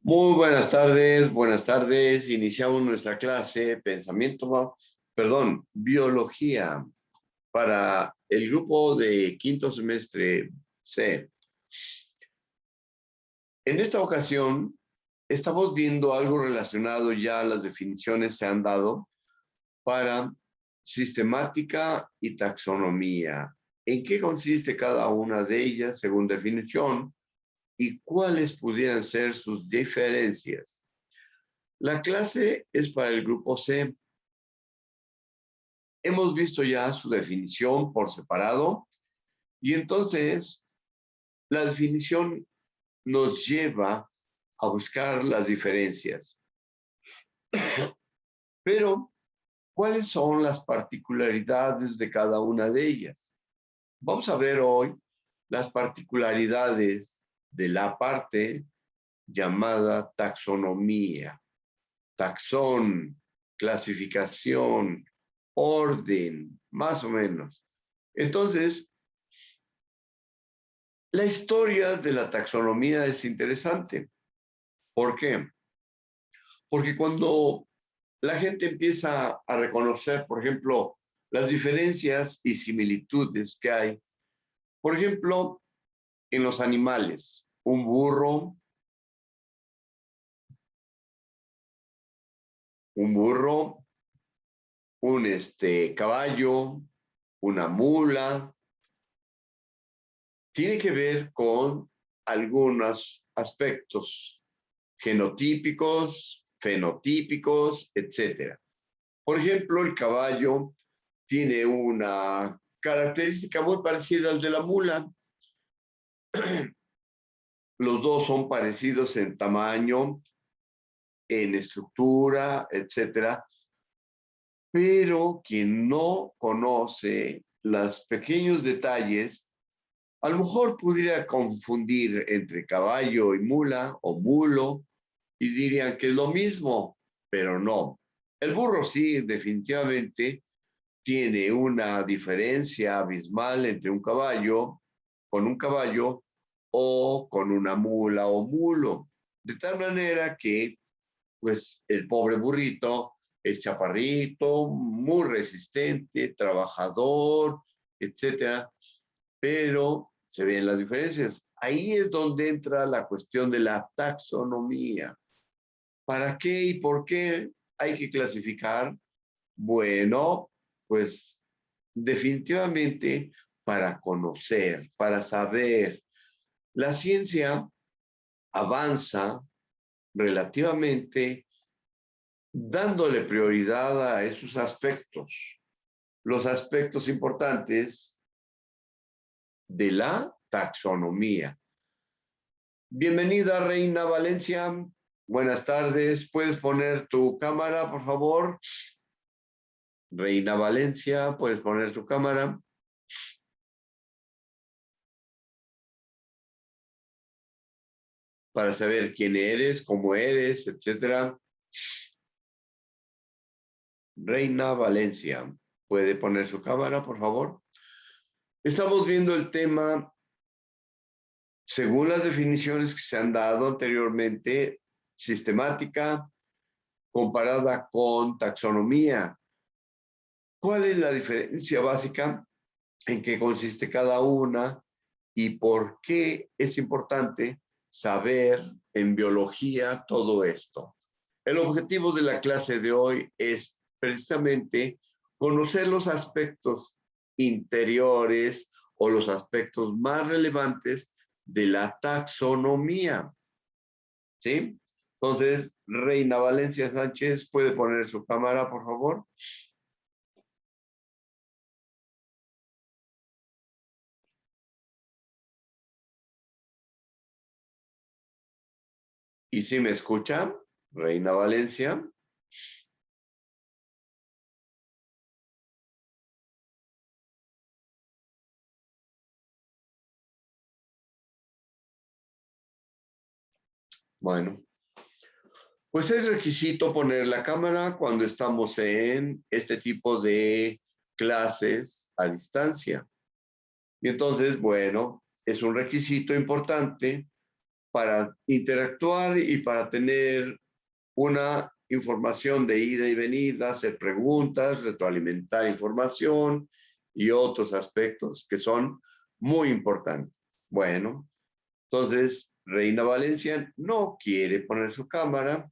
Muy buenas tardes, buenas tardes. Iniciamos nuestra clase biología para el grupo de quinto semestre C. En esta ocasión estamos viendo algo relacionado, ya las definiciones se han dado para sistemática y taxonomía. ¿En qué consiste cada una de ellas según definición y cuáles pudieran ser sus diferencias? La clase es para el grupo C. Hemos visto ya su definición por separado y entonces la definición nos lleva a buscar las diferencias. Pero, ¿cuáles son las particularidades de cada una de ellas? Vamos a ver hoy las particularidades de la parte llamada taxonomía. Taxón, clasificación, orden, más o menos. Entonces, la historia de la taxonomía es interesante. ¿Por qué? Porque cuando la gente empieza a reconocer, por ejemplo, las diferencias y similitudes que hay, por ejemplo, en los animales, un burro, un caballo, una mula, tiene que ver con algunos aspectos genotípicos, fenotípicos, etcétera. Por ejemplo, el caballo tiene una característica muy parecida al de la mula. Los dos son parecidos en tamaño, en estructura, etcétera. Pero quien no conoce los pequeños detalles, a lo mejor pudiera confundir entre caballo y mula o mulo y dirían que es lo mismo, pero no. El burro sí, definitivamente tiene una diferencia abismal entre con un caballo o con una mula o mulo. De tal manera que, pues, el pobre burrito es chaparrito, muy resistente, trabajador, etcétera, pero se ven las diferencias. Ahí es donde entra la cuestión de la taxonomía. ¿Para qué y por qué hay que clasificar? Bueno, pues definitivamente para conocer, para saber. La ciencia avanza relativamente dándole prioridad a esos aspectos, los aspectos importantes de la taxonomía. Bienvenida, Reina Valencia. Buenas tardes. ¿Puedes poner tu cámara, por favor? Reina Valencia, ¿puedes poner tu cámara? Para saber quién eres, cómo eres, etcétera. Reina Valencia, ¿puede poner su cámara, por favor? Estamos viendo el tema, según las definiciones que se han dado anteriormente, sistemática comparada con taxonomía. ¿Cuál es la diferencia básica? ¿En qué consiste cada una? ¿Y por qué es importante saber en biología todo esto? El objetivo de la clase de hoy es precisamente conocer los aspectos interiores o los aspectos más relevantes de la taxonomía. ¿Sí? Entonces, Reina Valencia Sánchez, ¿puede poner su cámara, por favor? ¿Y si me escucha, Reina Valencia? Bueno, pues es requisito poner la cámara cuando estamos en este tipo de clases a distancia. Y entonces, bueno, es un requisito importante para interactuar y para tener una información de ida y venida, hacer preguntas, retroalimentar información y otros aspectos que son muy importantes. Bueno, entonces Reina Valencia no quiere poner su cámara.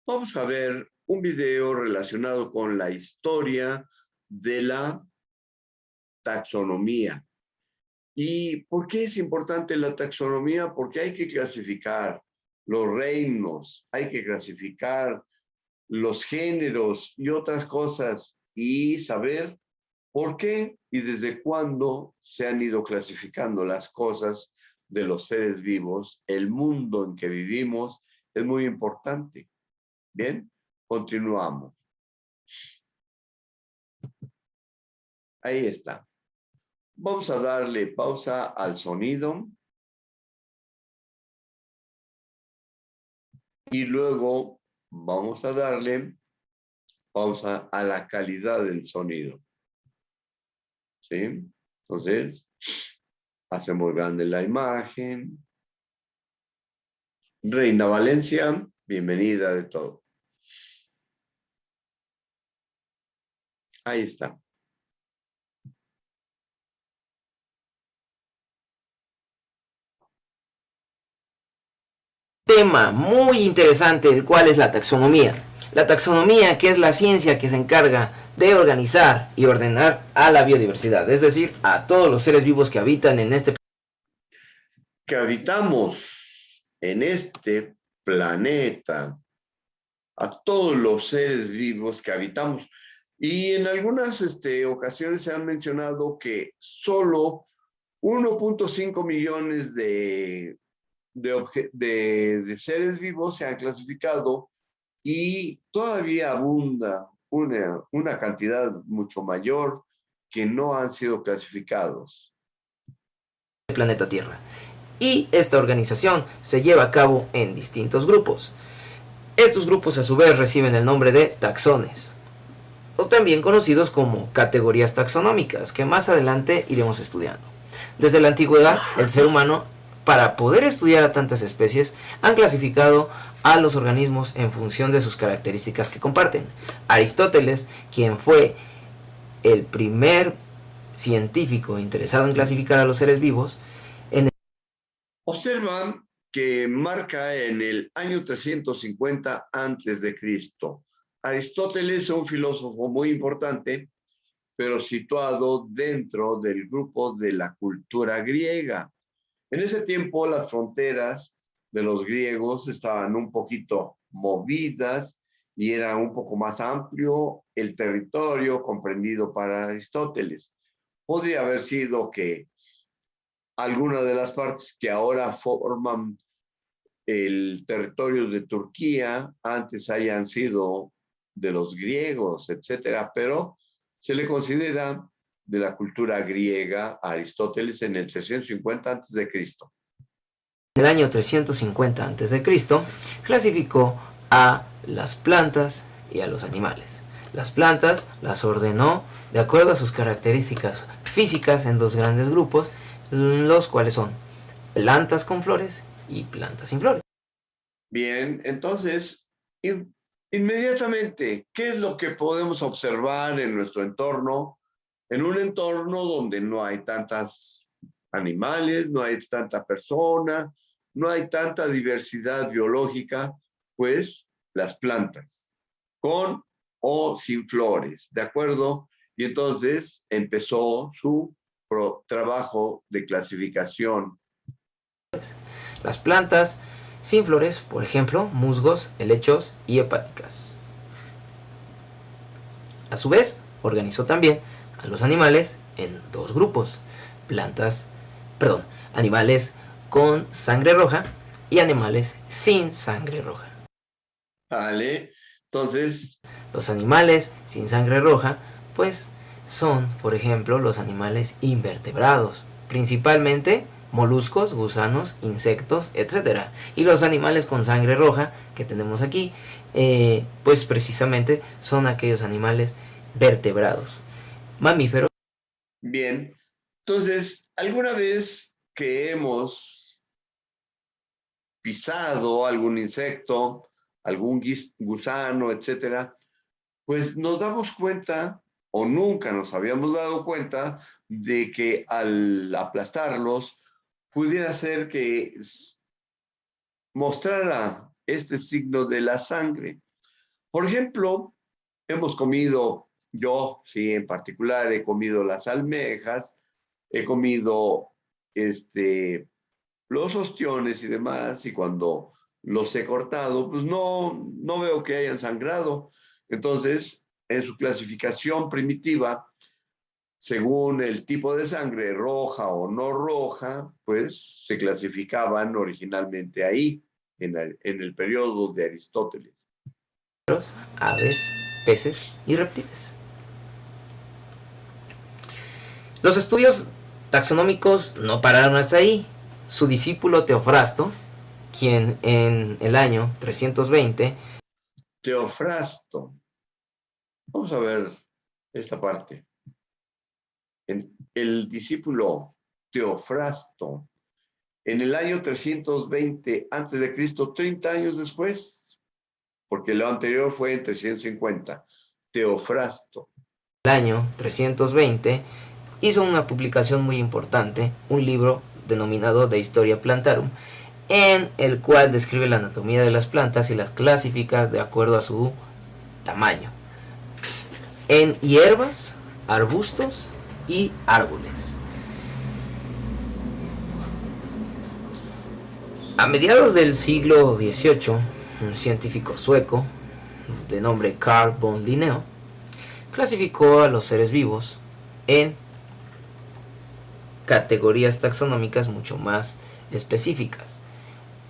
Vamos a ver un video relacionado con la historia de la taxonomía. ¿Y por qué es importante la taxonomía? Porque hay que clasificar los reinos, hay que clasificar los géneros y otras cosas y saber por qué y desde cuándo se han ido clasificando las cosas de los seres vivos. El mundo en que vivimos es muy importante. Bien, continuamos. Ahí está. Vamos a darle pausa al sonido y luego vamos a darle pausa a la calidad del sonido. ¿Sí? Entonces, hacemos grande la imagen. Reina Valencia, bienvenida de todo. Ahí está. Tema muy interesante, el cual es la taxonomía. La taxonomía, que es la ciencia que se encarga de organizar y ordenar a la biodiversidad, es decir, a todos los seres vivos que habitan en este Que habitamos en este planeta, a todos los seres vivos que habitamos. Y en algunas ocasiones se han mencionado que solo 1.5 millones de seres vivos se han clasificado y todavía abunda una cantidad mucho mayor que no han sido clasificados. planeta Tierra. Y esta organización se lleva a cabo en distintos grupos. Estos grupos a su vez reciben el nombre de taxones, o también conocidos como categorías taxonómicas, que más adelante iremos estudiando. Desde la antigüedad, el ser humano, para poder estudiar a tantas especies, han clasificado a los organismos en función de sus características que comparten. Aristóteles, quien fue el primer científico interesado en clasificar a los seres vivos, Observan que marca en el año 350 antes de Cristo. Aristóteles es un filósofo muy importante, pero situado dentro del grupo de la cultura griega. En ese tiempo las fronteras de los griegos estaban un poquito movidas y era un poco más amplio el territorio comprendido para Aristóteles. Podría haber sido que algunas de las partes que ahora forman el territorio de Turquía antes hayan sido de los griegos, etcétera, pero se le considera de la cultura griega a Aristóteles en el 350 a.C. En el año 350 a.C., clasificó a las plantas y a los animales. Las plantas las ordenó de acuerdo a sus características físicas en dos grandes grupos, los cuales son plantas con flores y plantas sin flores. Bien, entonces, inmediatamente, ¿qué es lo que podemos observar en nuestro entorno? En un entorno donde no hay tantos animales, no hay tanta persona, no hay tanta diversidad biológica, pues las plantas, con o sin flores, ¿de acuerdo? Y entonces empezó su trabajo de clasificación. Las plantas sin flores, por ejemplo, musgos, helechos y hepáticas. A su vez, organizó también a los animales en dos grupos: animales con sangre roja y animales sin sangre roja. Vale, entonces, los animales sin sangre roja, pues son, por ejemplo, los animales invertebrados, principalmente moluscos, gusanos, insectos, etc. Y los animales con sangre roja que tenemos aquí, pues precisamente son aquellos animales vertebrados, mamíferos. bien, entonces, alguna vez que hemos pisado algún insecto, algún gusano, etcétera, pues nos damos cuenta, o nunca nos habíamos dado cuenta, de que al aplastarlos pudiera ser que mostrara este signo de la sangre. Por ejemplo, hemos comido, yo sí en particular he comido las almejas, he comido los ostiones y demás, y cuando los he cortado, pues no veo que hayan sangrado. Entonces, en su clasificación primitiva, según el tipo de sangre, roja o no roja, pues se clasificaban originalmente ahí, en el periodo de Aristóteles. Aves, peces y reptiles. Los estudios taxonómicos no pararon hasta ahí. Su discípulo Teofrasto, quien en el año 320... Teofrasto. Vamos a ver esta parte. El discípulo Teofrasto, en el año 320 antes de Cristo, 30 años después, porque lo anterior fue en 350. Teofrasto. El año 320 hizo una publicación muy importante, un libro denominado De Historia Plantarum, en el cual describe la anatomía de las plantas y las clasifica de acuerdo a su tamaño, en hierbas, arbustos y árboles. A mediados del siglo XVIII, un científico sueco de nombre Carl von Linneo clasificó a los seres vivos en categorías taxonómicas mucho más específicas.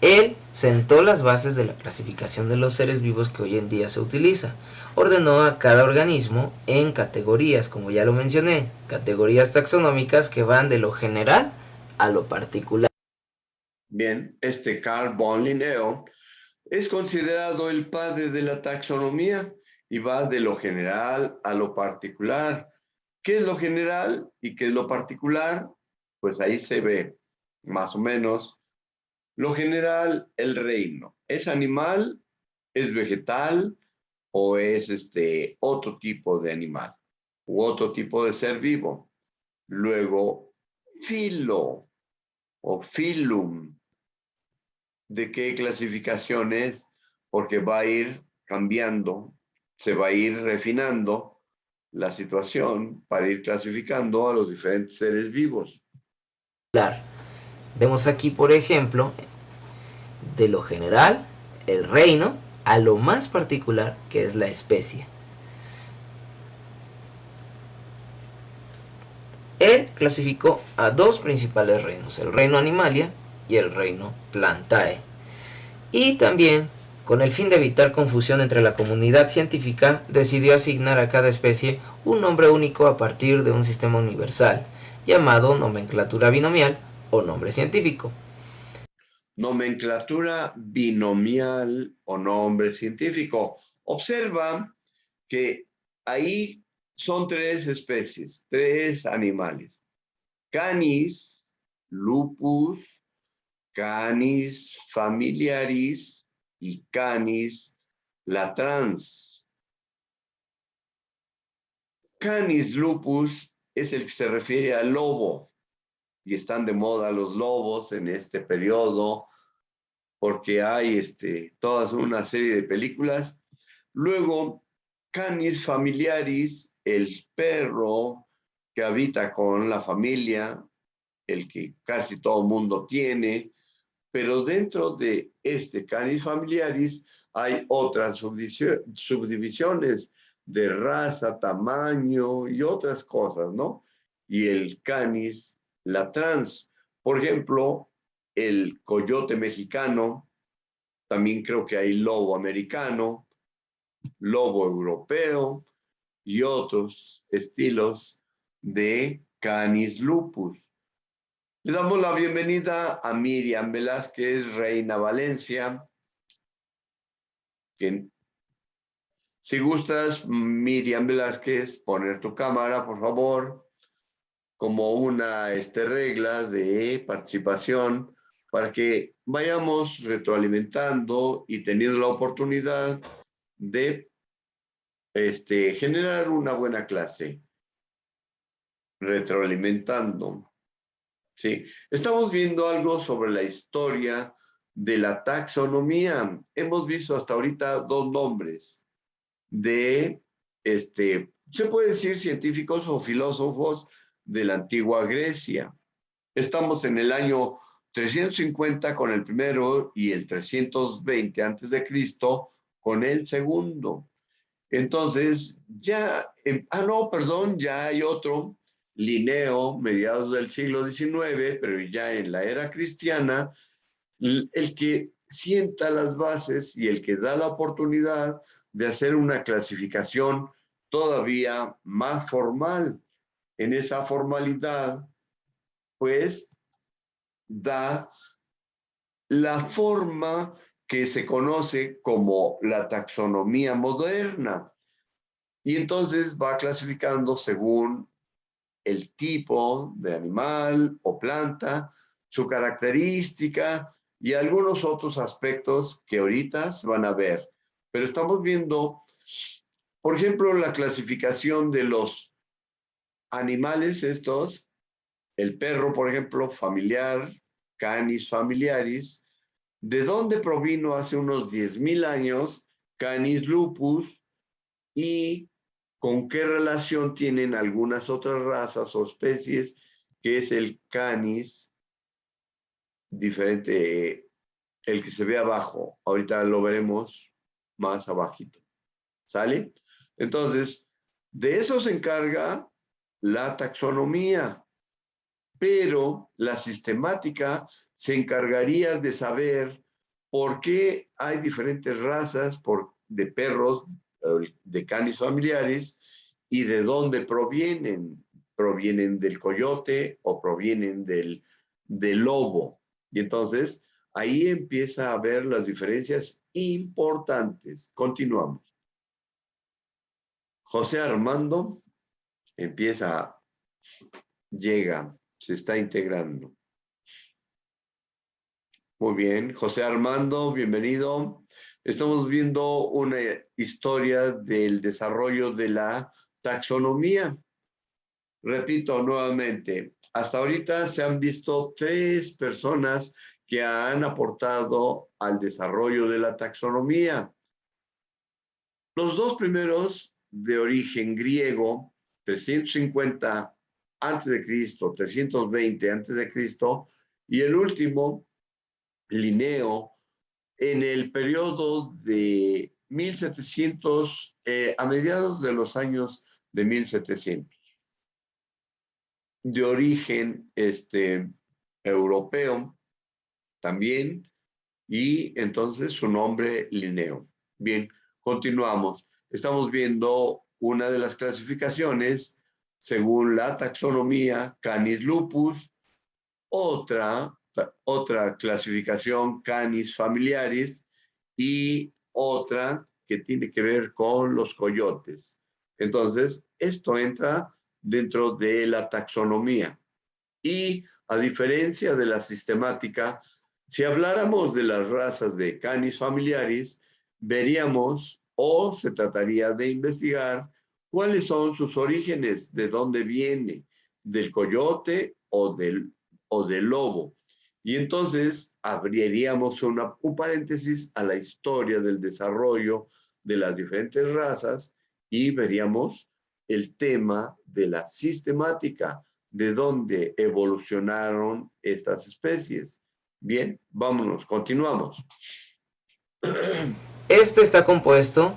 Él sentó las bases de la clasificación de los seres vivos que hoy en día se utiliza. Ordenó a cada organismo en categorías, como ya lo mencioné, categorías taxonómicas que van de lo general a lo particular. Bien, Carl von Linneo es considerado el padre de la taxonomía y va de lo general a lo particular. ¿Qué es lo general y qué es lo particular? Pues ahí se ve más o menos. Lo general, el reino. ¿Es animal? ¿Es vegetal? ¿O es otro tipo de animal? ¿U otro tipo de ser vivo? Luego, filo o filum. ¿De qué clasificación es? Porque va a ir cambiando, se va a ir refinando la situación para ir clasificando a los diferentes seres vivos. Vemos aquí, por ejemplo, de lo general, el reino, a lo más particular, que es la especie. Él clasificó a dos principales reinos, el reino Animalia y el reino Plantae. Y también, con el fin de evitar confusión entre la comunidad científica, decidió asignar a cada especie un nombre único a partir de un sistema universal, llamado nomenclatura binomial o nombre científico. Nomenclatura binomial o nombre científico. Observa que ahí son tres especies, tres animales. Canis, lupus, Canis familiaris y Canis latrans. Canis lupus es el que se refiere al lobo, y están de moda los lobos en este periodo porque hay toda una serie de películas. Luego, Canis familiaris, el perro que habita con la familia, el que casi todo mundo tiene, pero dentro de Canis familiaris hay otras subdivisiones de raza, tamaño y otras cosas, ¿no? Y el Canis latrans, por ejemplo, el coyote mexicano, también creo que hay lobo americano, lobo europeo y otros estilos de Canis lupus. Le damos la bienvenida a Miriam Velázquez, Reina Valencia. Si gustas, Miriam Velázquez, poner tu cámara, por favor, como una regla de participación para que vayamos retroalimentando y teniendo la oportunidad de generar una buena clase, retroalimentando. ¿Sí? Estamos viendo algo sobre la historia de la taxonomía. Hemos visto hasta ahorita dos nombres de, se puede decir científicos o filósofos de la antigua Grecia. Estamos en el año 350 con el primero y el 320 antes de Cristo con el segundo. Entonces, ya, ya hay otro, Linneo, mediados del siglo XIX, pero ya en la era cristiana, el que sienta las bases y el que da la oportunidad de hacer una clasificación todavía más formal. En esa formalidad, pues, da la forma que se conoce como la taxonomía moderna. Y entonces va clasificando según el tipo de animal o planta, su característica y algunos otros aspectos que ahorita se van a ver. Pero estamos viendo, por ejemplo, la clasificación de los animales estos, el perro, por ejemplo, familiar, Canis familiaris, ¿de dónde provino hace unos 10,000 años Canis lupus y con qué relación tienen algunas otras razas o especies, que es el Canis diferente, el que se ve abajo? Ahorita lo veremos más abajito. ¿Sale? Entonces, de eso se encarga la taxonomía, pero la sistemática se encargaría de saber por qué hay diferentes razas de perros, de canis familiares, y de dónde provienen. ¿Provienen del coyote o provienen del lobo? Y entonces ahí empieza a ver las diferencias importantes. Continuamos. José Armando llega, se está integrando. Muy bien, José Armando, bienvenido. Estamos viendo una historia del desarrollo de la taxonomía. Repito nuevamente, hasta ahorita se han visto 3 personas que han aportado al desarrollo de la taxonomía. Los 2 primeros de origen griego, 350 a.C., 320 a.C., y el último, Linneo, en el periodo de 1700, a mediados de los años de 1700, de origen europeo también, y entonces su nombre Linneo. Bien, continuamos. Estamos viendo una de las clasificaciones según la taxonomía Canis lupus, otra clasificación Canis familiaris y otra que tiene que ver con los coyotes. Entonces, esto entra dentro de la taxonomía. Y a diferencia de la sistemática, si habláramos de las razas de Canis familiaris, veríamos o se trataría de investigar cuáles son sus orígenes, de dónde viene, del coyote o del lobo. Y entonces abriríamos un paréntesis a la historia del desarrollo de las diferentes razas y veríamos el tema de la sistemática, de dónde evolucionaron estas especies. Bien, vámonos, continuamos. Este está compuesto,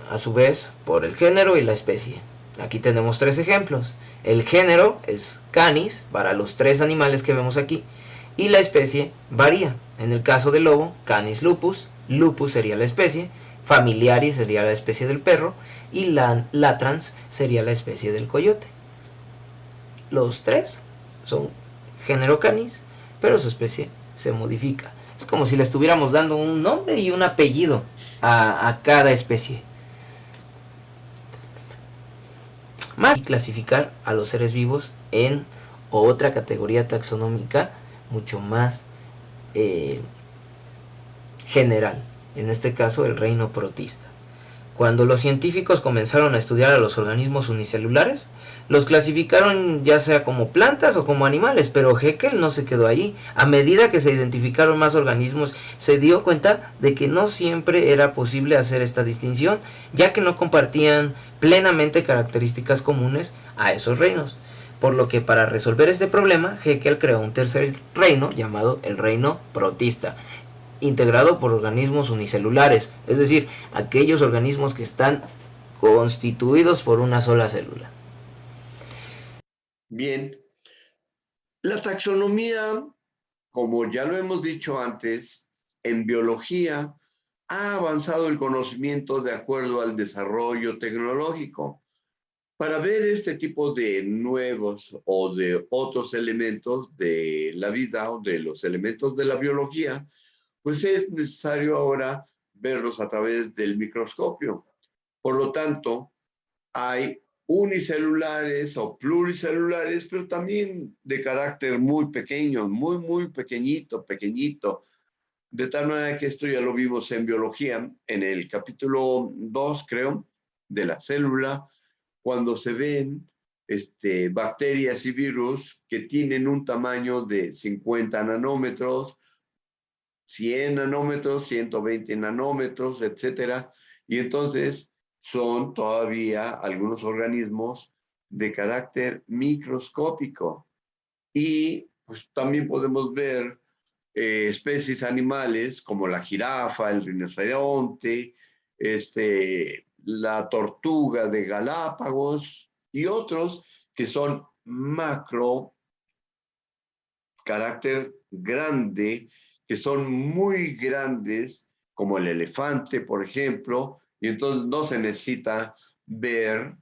a su vez, por el género y la especie. Aquí tenemos 3 ejemplos. El género es Canis, para los 3 animales que vemos aquí, y la especie varía. En el caso del lobo, Canis lupus, lupus sería la especie, familiaris sería la especie del perro, y latrans sería la especie del coyote. Los 3 son género Canis, pero su especie se modifica. Es como si le estuviéramos dando un nombre y un apellido a cada especie. Más clasificar a los seres vivos en otra categoría taxonómica mucho más general, en este caso el reino protista. Cuando los científicos comenzaron a estudiar a los organismos unicelulares, los clasificaron ya sea como plantas o como animales, pero Haeckel no se quedó allí. A medida que se identificaron más organismos, se dio cuenta de que no siempre era posible hacer esta distinción, ya que no compartían plenamente características comunes a esos reinos. Por lo que para resolver este problema, Haeckel creó un tercer reino llamado el reino protista, integrado por organismos unicelulares, es decir, aquellos organismos que están constituidos por una sola célula. Bien, la taxonomía, como ya lo hemos dicho antes, en biología ha avanzado el conocimiento de acuerdo al desarrollo tecnológico. Para ver este tipo de nuevos o de otros elementos de la vida o de los elementos de la biología, pues es necesario ahora verlos a través del microscopio. Por lo tanto, hay unicelulares o pluricelulares, pero también de carácter muy pequeño, muy pequeñito, de tal manera que esto ya lo vimos en biología, en el capítulo 2, creo, de la célula, cuando se ven bacterias y virus que tienen un tamaño de 50 nanómetros, 100 nanómetros, 120 nanómetros, etcétera, y entonces son todavía algunos organismos de carácter microscópico. Y pues también podemos ver especies animales como la jirafa, el rinoceronte, la tortuga de Galápagos y otros que son macro, carácter grande, que son muy grandes, como el elefante, por ejemplo, y entonces no se necesita ver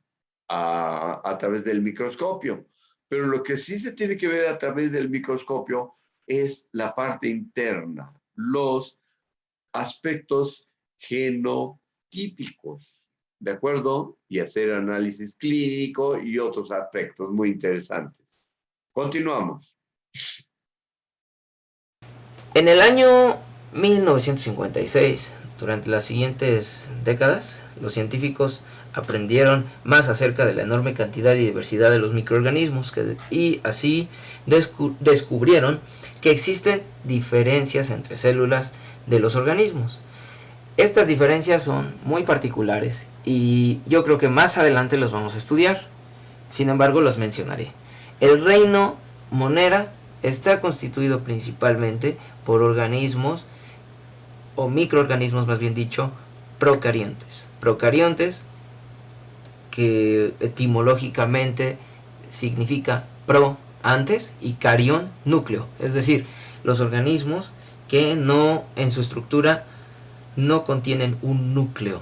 a través del microscopio. Pero lo que sí se tiene que ver a través del microscopio es la parte interna, los aspectos genotípicos, ¿de acuerdo? Y hacer análisis clínico y otros aspectos muy interesantes. Continuamos. En el año 1956, durante las siguientes décadas, los científicos aprendieron más acerca de la enorme cantidad y diversidad de los microorganismos y así descubrieron que existen diferencias entre células de los organismos. Estas diferencias son muy particulares y yo creo que más adelante los vamos a estudiar. Sin embargo, los mencionaré. El reino Monera está constituido principalmente por organismos, o microorganismos más bien dicho, procariontes. Procariontes, que etimológicamente significa pro, antes, y carión, núcleo. Es decir, los organismos que no, en su estructura, no contienen un núcleo.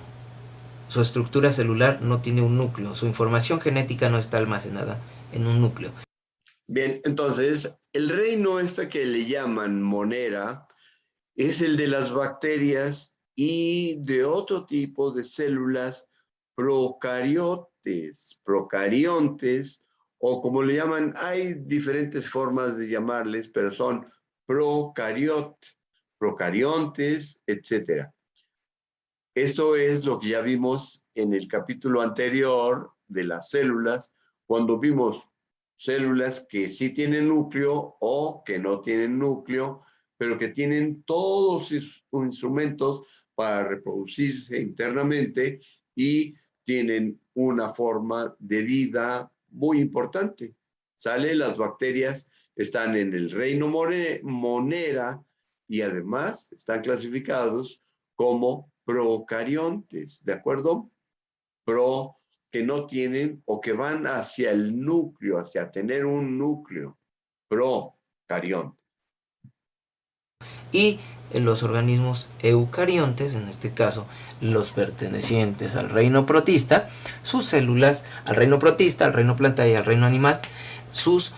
Su estructura celular no tiene un núcleo. Su información genética no está almacenada en un núcleo. Bien, entonces, el reino que le llaman Monera es el de las bacterias y de otro tipo de células procariontes, o como le llaman, hay diferentes formas de llamarles, pero son procariontes, etc. Esto es lo que ya vimos en el capítulo anterior de las células, cuando vimos células que sí tienen núcleo o que no tienen núcleo, pero que tienen todos sus instrumentos para reproducirse internamente y tienen una forma de vida muy importante. ¿Sale? Las bacterias están en el reino Monera y además están clasificados como procariontes, ¿de acuerdo? Que no tienen o que van hacia el núcleo, hacia tener un núcleo, procariontes. Y en los organismos eucariontes, en este caso los pertenecientes al reino protista, sus células, al reino protista, al reino planta y al reino animal, sus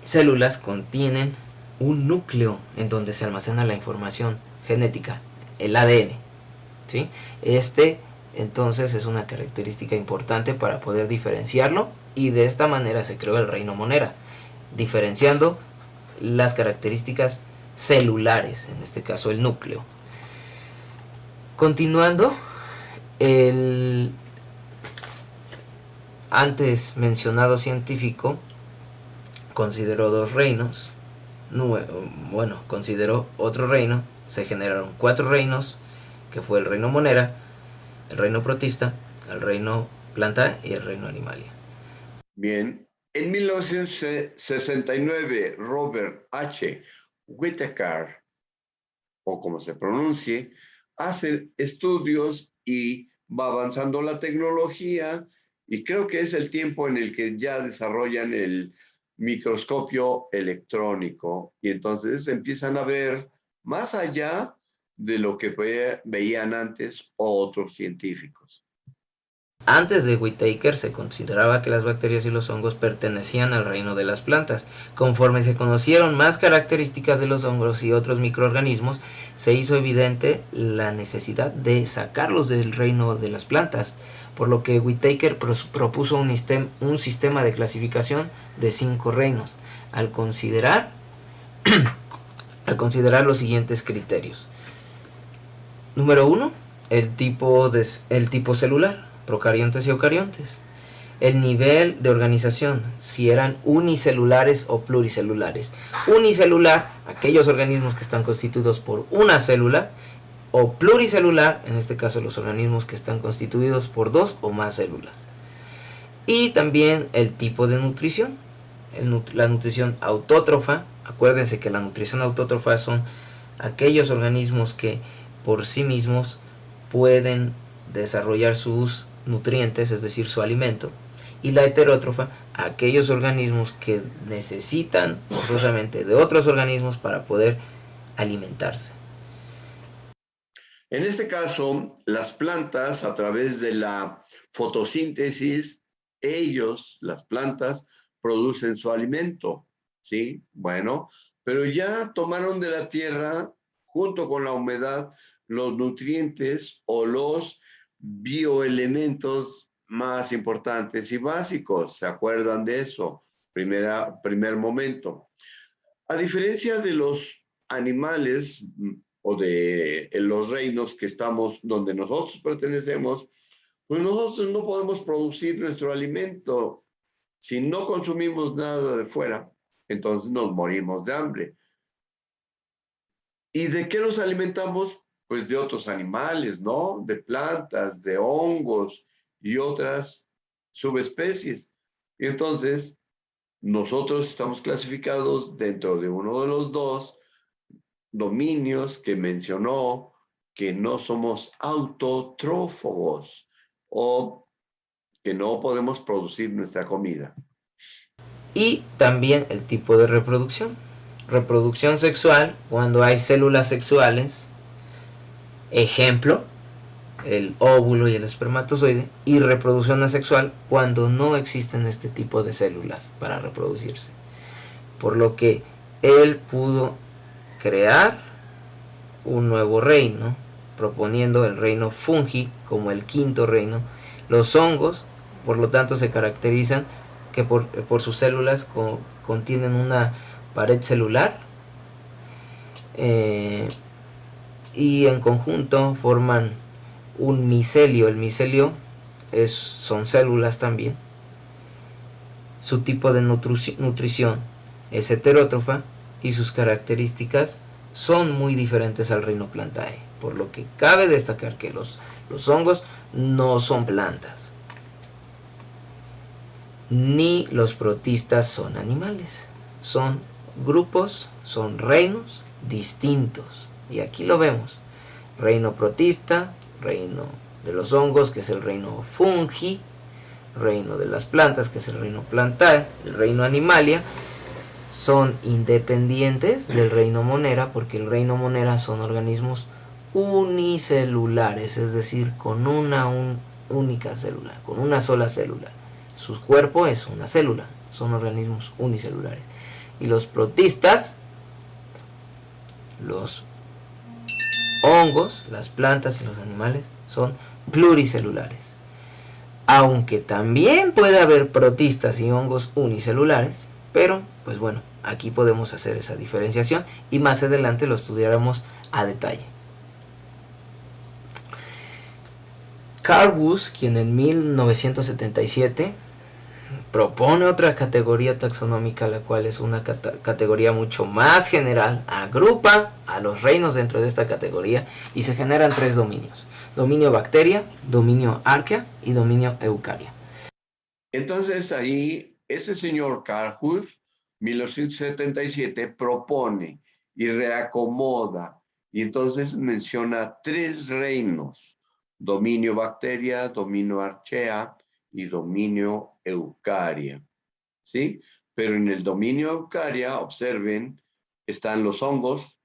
células contienen un núcleo en donde se almacena la información genética, el ADN, ¿sí? Entonces es una característica importante para poder diferenciarlo, y de esta manera se creó el reino Monera, diferenciando las características celulares, en este caso el núcleo. Continuando, el antes mencionado científico consideró dos reinos, consideró otro reino, se generaron 4 reinos, que fue el reino Monera, el reino Protista, el reino Plantae y el reino Animalia. Bien, en 1969 Robert H. Whittaker, o como se pronuncie, hace estudios y va avanzando la tecnología, y creo que es el tiempo en el que ya desarrollan el microscopio electrónico, y entonces empiezan a ver más allá de lo que veían antes otros científicos. Antes de Whittaker se consideraba que las bacterias y los hongos pertenecían al reino de las plantas. Conforme se conocieron más características de los hongos y otros microorganismos, se hizo evidente la necesidad de sacarlos del reino de las plantas, por lo que Whittaker propuso un sistema de clasificación de 5 reinos, al considerar los siguientes criterios. Número 1, el tipo celular, procariontes y eucariontes. El nivel de organización, si eran unicelulares o pluricelulares. Unicelular, aquellos organismos que están constituidos por una célula, o pluricelular, en este caso los organismos que están constituidos por 2 o más células. Y también el tipo de nutrición, la nutrición autótrofa. Acuérdense que la nutrición autótrofa son aquellos organismos que por sí mismos pueden desarrollar sus nutrientes, es decir, su alimento. Y la heterótrofa, aquellos organismos que necesitan forzosamente de otros organismos para poder alimentarse. En este caso, las plantas, a través de la fotosíntesis, las plantas, producen su alimento, ¿sí? Bueno, pero ya tomaron de la tierra, junto con la humedad, los nutrientes o los bioelementos más importantes y básicos. ¿Se acuerdan de eso? Primer momento. A diferencia de los animales o de los reinos que estamos, donde nosotros pertenecemos, pues nosotros no podemos producir nuestro alimento. Si no consumimos nada de fuera, entonces nos morimos de hambre. ¿Y de qué nos alimentamos? Pues de otros animales, ¿no? De plantas, de hongos y otras subespecies. Y entonces, nosotros estamos clasificados dentro de uno de los 2 dominios que mencionó, que no somos autotrófagos o que no podemos producir nuestra comida. Y también el tipo de reproducción. Reproducción sexual, cuando hay células sexuales, ejemplo, el óvulo y el espermatozoide. Y reproducción asexual, cuando no existen este tipo de células para reproducirse. Por lo que él pudo crear un nuevo reino, proponiendo el reino fungi como el 5.º reino. Los hongos, por lo tanto, se caracterizan que por sus células contienen una pared celular, y en conjunto forman un micelio. El micelio son células también. Su tipo de nutrición es heterótrofa y sus características son muy diferentes al reino Plantae, por lo que cabe destacar que los hongos no son plantas, ni los protistas son animales, son grupos, son reinos distintos. Y aquí lo vemos: reino protista, reino de los hongos, que es el reino fungi, reino de las plantas, que es el reino Plantae, el reino Animalia. Son independientes del reino Monera, porque el reino Monera son organismos unicelulares, es decir, con una única célula, con una sola célula. Su cuerpo es una célula, son organismos unicelulares. Y los protistas, los hongos, las plantas y los animales, son pluricelulares. Aunque también puede haber protistas y hongos unicelulares, Pero, pues bueno, aquí podemos hacer esa diferenciación y más adelante lo estudiaremos a detalle. Carl Woese, quien en 1977 propone otra categoría taxonómica, la cual es una categoría mucho más general, agrupa a los reinos dentro de esta categoría y se generan 3 dominios: dominio bacteria, dominio arquea y dominio eucaria. Entonces ahí ese señor Carl Woese, 1977, propone y reacomoda y entonces menciona 3 reinos: dominio bacteria, dominio arquea y dominio eucaria, ¿sí? Pero en el dominio eucaria, observen, están los hongos,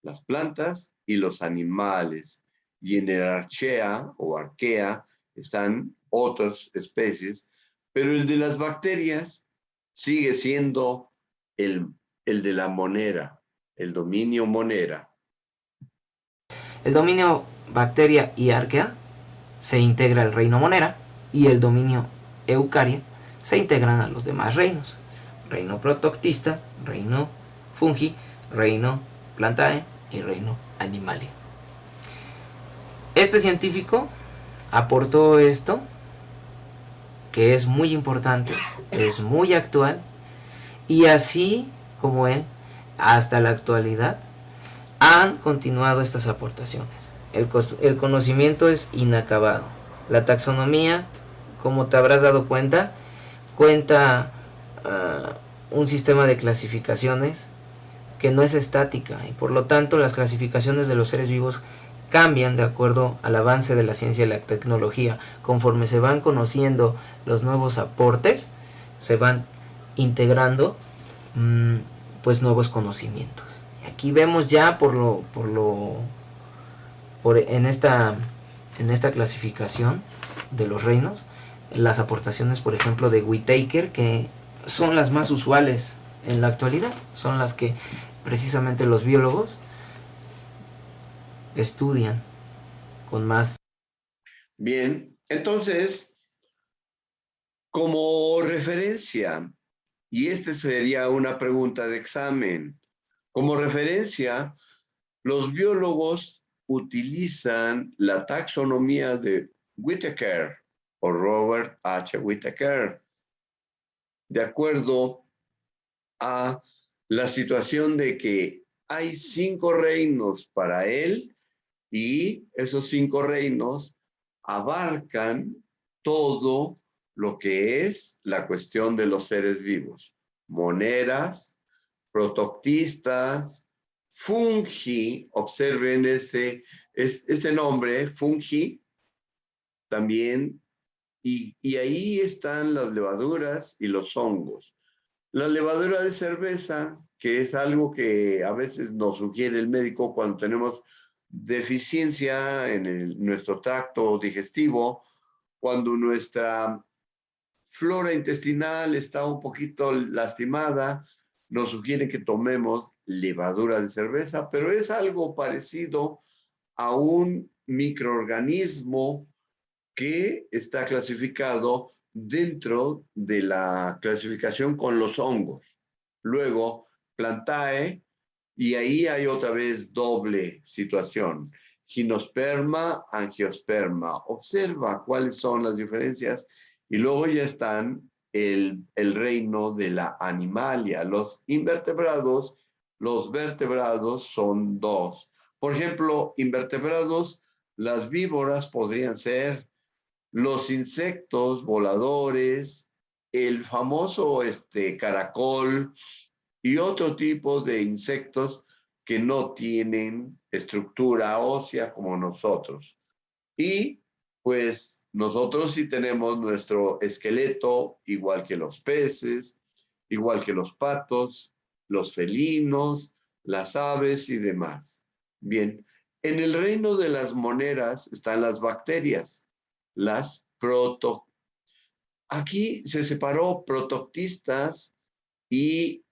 las plantas y los animales. Y en el archea o arquea están otras especies, pero el de las bacterias sigue siendo el de la monera, el dominio monera. El dominio bacteria y arquea se integra el reino monera y el dominio eucaria se integran a los demás reinos: reino protoctista, reino fungi, reino plantae y reino animalia. Este científico aportó esto, que es muy importante, es muy actual, y así como él, hasta la actualidad, han continuado estas aportaciones. El conocimiento es inacabado. La taxonomía, como te habrás dado cuenta, cuenta un sistema de clasificaciones que no es estática y por lo tanto las clasificaciones de los seres vivos cambian de acuerdo al avance de la ciencia y la tecnología. Conforme se van conociendo los nuevos aportes, se van integrando pues nuevos conocimientos. Y aquí vemos ya en esta clasificación de los reinos las aportaciones, por ejemplo, de Whittaker, que son las más usuales en la actualidad, son las que precisamente los biólogos estudian con más. Bien, entonces, como referencia, y esta sería una pregunta de examen, como referencia, los biólogos utilizan la taxonomía de Whittaker o Robert H. Whittaker, de acuerdo a la situación de que hay 5 reinos para él y esos 5 reinos abarcan todo lo que es la cuestión de los seres vivos: moneras, protoctistas, fungi. Observen este nombre, fungi, también, y ahí están las levaduras y los hongos. La levadura de cerveza, que es algo que a veces nos sugiere el médico cuando tenemos deficiencia en nuestro tracto digestivo, cuando nuestra flora intestinal está un poquito lastimada, nos sugiere que tomemos levadura de cerveza, pero es algo parecido a un microorganismo que está clasificado dentro de la clasificación con los hongos. Luego, plantae, y ahí hay otra vez doble situación: gimnosperma, angiosperma. Observa cuáles son las diferencias y luego ya están el reino de la animalia. Los invertebrados, los vertebrados son 2. Por ejemplo, invertebrados, las víboras podrían ser, los insectos voladores, el famoso caracol y otro tipo de insectos que no tienen estructura ósea como nosotros. Y pues nosotros sí tenemos nuestro esqueleto, igual que los peces, igual que los patos, los felinos, las aves y demás. Bien, en el reino de las moneras están las bacterias, las proto. Aquí se separó protoctistas y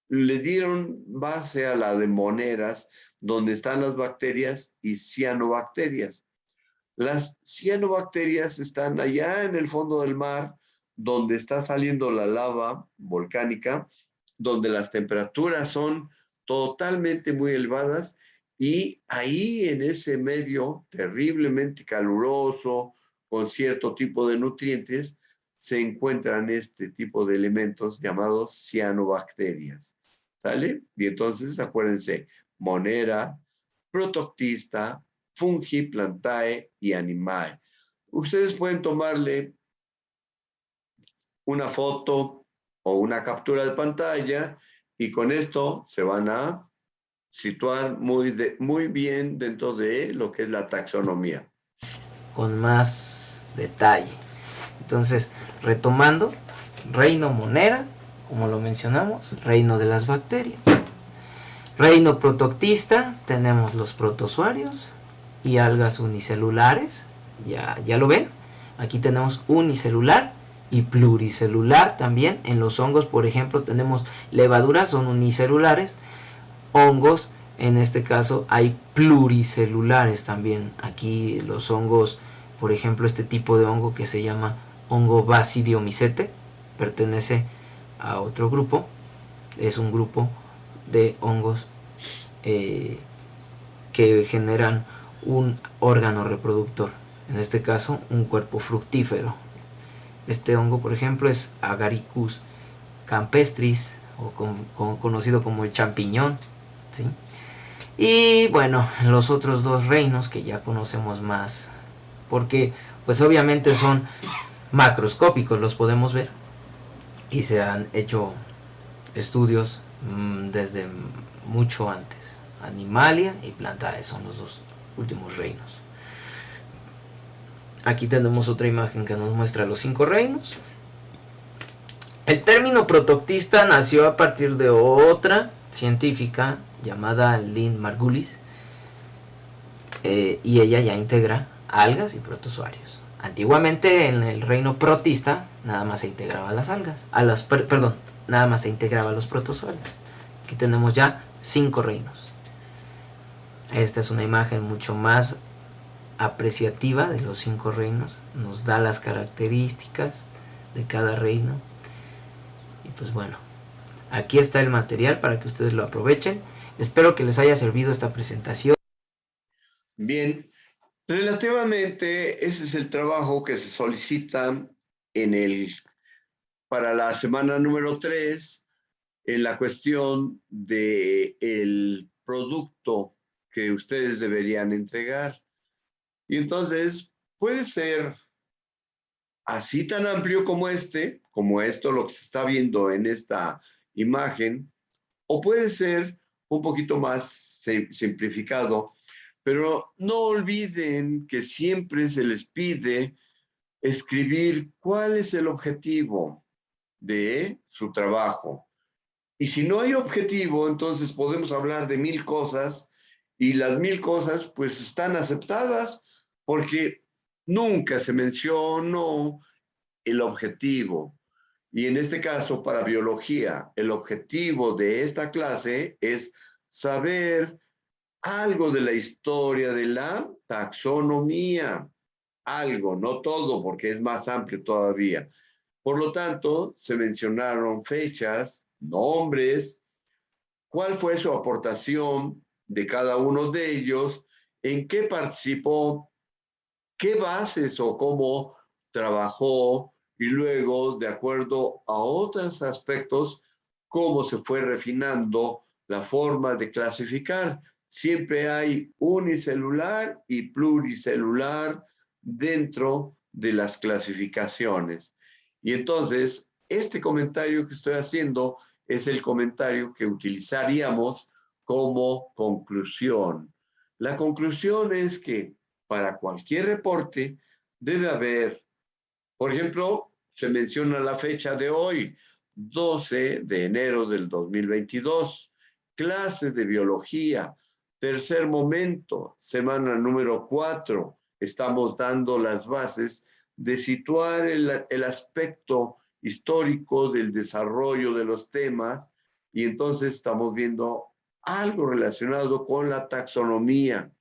le dieron base a la de moneras, donde están las bacterias y cianobacterias. Las cianobacterias están allá en el fondo del mar, donde está saliendo la lava volcánica, donde las temperaturas son totalmente muy elevadas y ahí en ese medio terriblemente caluroso, con cierto tipo de nutrientes, se encuentran este tipo de elementos llamados cianobacterias. ¿Sale? Y entonces acuérdense, Monera, Protoctista, Fungi, Plantae y Animae. Ustedes pueden tomarle una foto o una captura de pantalla y con esto se van a situar muy bien dentro de lo que es la taxonomía. Con más detalle. Entonces, retomando, reino Monera, como lo mencionamos, reino de las bacterias. Reino protoctista, tenemos los protozoarios y algas unicelulares. Ya lo ven. Aquí tenemos unicelular y pluricelular también. En los hongos, por ejemplo, tenemos levaduras, son unicelulares. Hongos, en este caso, hay pluricelulares también. Aquí los hongos, por ejemplo, este tipo de hongo que se llama hongo Basidiomycete, pertenece a otro grupo. Es un grupo de hongos que generan un órgano reproductor, en este caso un cuerpo fructífero. Este hongo, por ejemplo, es Agaricus campestris, o conocido como el champiñón, ¿sí? Y bueno, los otros dos reinos que ya conocemos más, porque pues obviamente son macroscópicos, los podemos ver y se han hecho estudios desde mucho antes. Animalia y Plantae son los dos últimos reinos. Aquí tenemos otra imagen que nos muestra los 5 reinos. El término protoctista nació a partir de otra científica llamada Lynn Margulis, y ella ya integra algas y protozoarios. Antiguamente en el reino protista nada más se integraba a las algas, nada más se integraba a los protozoarios. Aquí tenemos ya 5 reinos. Esta es una imagen mucho más apreciativa de los 5 reinos. Nos da las características de cada reino. Y pues bueno, aquí está el material para que ustedes lo aprovechen. Espero que les haya servido esta presentación. Bien, relativamente ese es el trabajo que se solicita para la semana número 3 en la cuestión del producto que ustedes deberían entregar. Y entonces puede ser así tan amplio como esto lo que se está viendo en esta imagen, o puede ser un poquito más simplificado, pero no olviden que siempre se les pide escribir cuál es el objetivo de su trabajo. Y si no hay objetivo, entonces podemos hablar de 1000 cosas y las 1000 cosas pues están aceptadas porque nunca se mencionó el objetivo. Y en este caso, para biología, el objetivo de esta clase es saber algo de la historia de la taxonomía. Algo, no todo, porque es más amplio todavía. Por lo tanto, se mencionaron fechas, nombres, cuál fue su aportación de cada uno de ellos, en qué participó, qué bases o cómo trabajó y luego, de acuerdo a otros aspectos, cómo se fue refinando la forma de clasificar. Siempre hay unicelular y pluricelular dentro de las clasificaciones. Y entonces, este comentario que estoy haciendo es el comentario que utilizaríamos como conclusión. La conclusión es que para cualquier reporte debe haber, por ejemplo, se menciona la fecha de hoy, 12 de enero del 2022, clase de biología, tercer momento, semana número 4, estamos dando las bases de situar el aspecto histórico del desarrollo de los temas y entonces estamos viendo algo relacionado con la taxonomía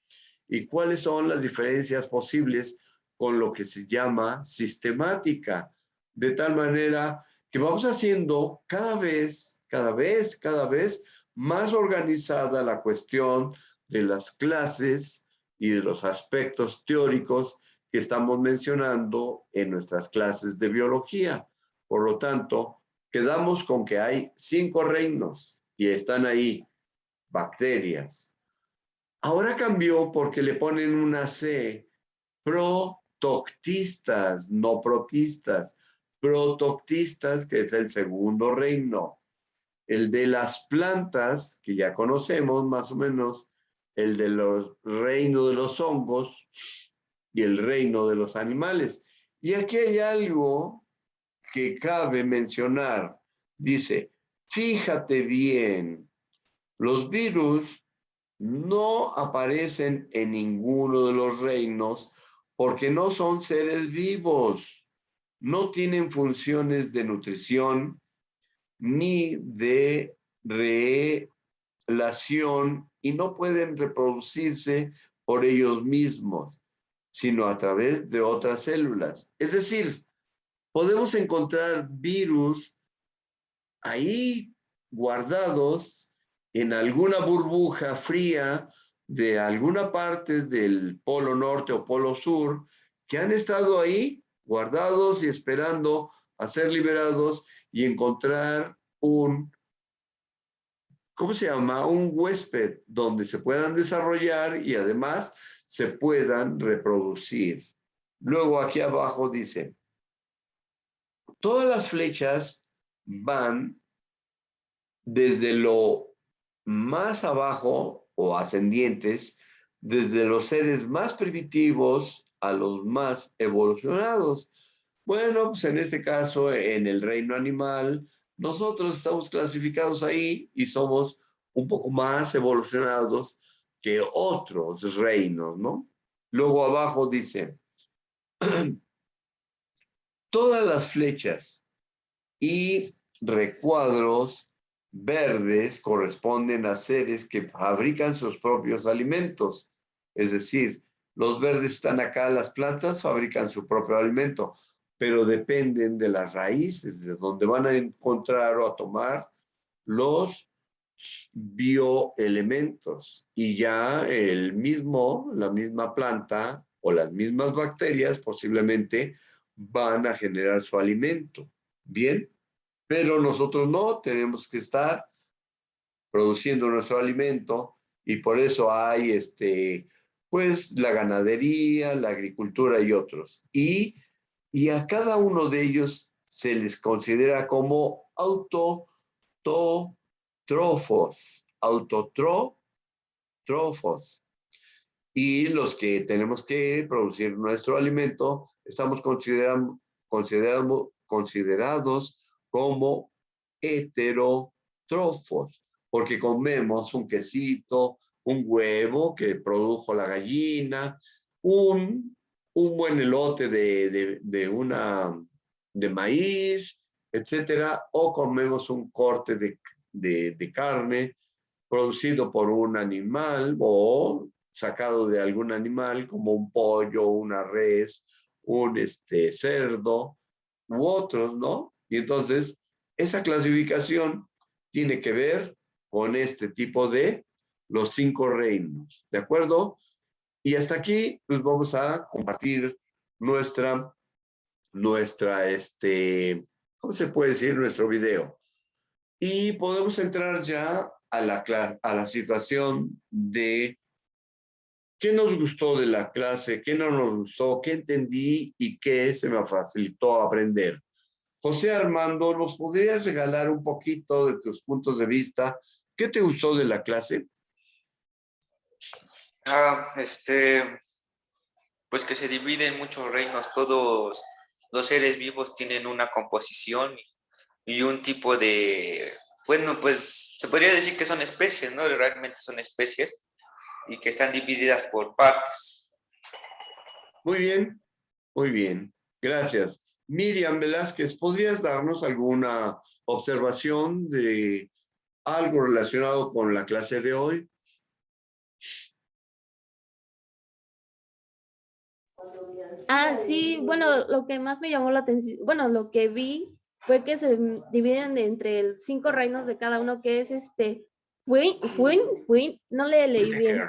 y cuáles son las diferencias posibles con lo que se llama sistemática, de tal manera que vamos haciendo cada vez cada vez más organizada la cuestión de las clases y de los aspectos teóricos que estamos mencionando en nuestras clases de biología. Por lo tanto, quedamos con que hay 5 reinos y están ahí, bacterias. Ahora cambió porque le ponen una C, protoctistas, no protistas, protoctistas, que es el segundo reino. El de las plantas, que ya conocemos más o menos, el de los reinos de los hongos y el reino de los animales. Y aquí hay algo que cabe mencionar. Dice, fíjate bien, los virus no aparecen en ninguno de los reinos porque no son seres vivos, no tienen funciones de nutrición ni de relación y no pueden reproducirse por ellos mismos, sino a través de otras células. Es decir, podemos encontrar virus ahí guardados en alguna burbuja fría de alguna parte del polo norte o polo sur, que han estado ahí guardados y esperando a ser liberados y encontrar ¿cómo se llama? Un huésped donde se puedan desarrollar y además se puedan reproducir. Luego aquí abajo dice, todas las flechas van desde lo más abajo o ascendientes, desde los seres más primitivos a los más evolucionados. Bueno, pues en este caso, en el reino animal, nosotros estamos clasificados ahí y somos un poco más evolucionados que otros reinos, ¿no? Luego abajo dice, todas las flechas y recuadros verdes corresponden a seres que fabrican sus propios alimentos. Es decir, los verdes están acá, las plantas fabrican su propio alimento, pero dependen de las raíces, de donde van a encontrar o a tomar los bioelementos. Y ya la misma planta o las mismas bacterias posiblemente van a generar su alimento. Bien, pero nosotros no, tenemos que estar produciendo nuestro alimento y por eso hay pues la ganadería, la agricultura y otros. Y a cada uno de ellos se les considera como autotrófos. Y los que tenemos que producir nuestro alimento estamos considerados como heterótrofos, porque comemos un quesito, un huevo que produjo la gallina, un buen elote de maíz, etcétera, o comemos un corte de carne producido por un animal o sacado de algún animal como un pollo, una res, un cerdo u otros, ¿no? Y entonces esa clasificación tiene que ver con este tipo de los 5 reinos, ¿de acuerdo? Y hasta aquí pues vamos a compartir nuestra, ¿cómo se puede decir? Nuestro video. Y podemos entrar ya a la situación de qué nos gustó de la clase, qué no nos gustó, qué entendí y qué se me facilitó aprender. José Armando, ¿nos podrías regalar un poquito de tus puntos de vista? ¿Qué te gustó de la clase? Pues que se divide en muchos reinos, todos los seres vivos tienen una composición y un tipo de, bueno, pues se podría decir que son especies, ¿no? Realmente son especies y que están divididas por partes. Muy bien, muy bien. Gracias. Miriam Velázquez, ¿podrías darnos alguna observación de algo relacionado con la clase de hoy? Sí, bueno, lo que más me llamó la atención, bueno, lo que vi fue que se dividen entre 5 reinos de cada uno, que es no le leí bien.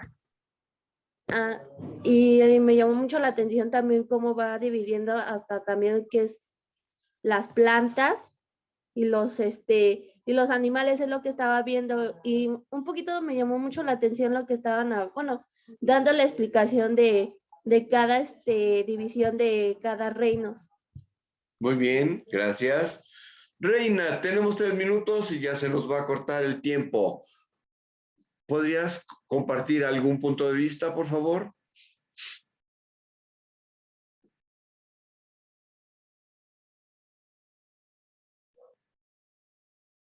Y me llamó mucho la atención también cómo va dividiendo hasta también que es las plantas y los animales, es lo que estaba viendo, y un poquito me llamó mucho la atención lo que estaban, dando la explicación de cada división de cada reino. Muy bien, gracias. Reina, tenemos 3 minutos y ya se nos va a cortar el tiempo. ¿Podrías compartir algún punto de vista, por favor?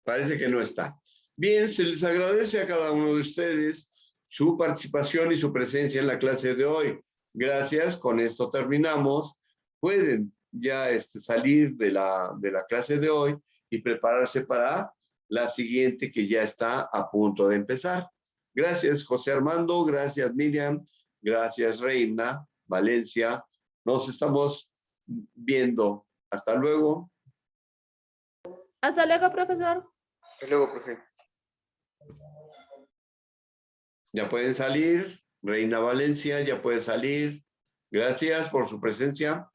Parece que no está. Bien, se les agradece a cada uno de ustedes su participación y su presencia en la clase de hoy. Gracias, con esto terminamos. Pueden ya salir de la clase de hoy y prepararse para la siguiente que ya está a punto de empezar. Gracias, José Armando. Gracias, Miriam. Gracias, Reina, Valencia. Nos estamos viendo. Hasta luego. Hasta luego, profesor. Hasta luego, profe. Ya pueden salir. Reina Valencia, ya puede salir. Gracias por su presencia.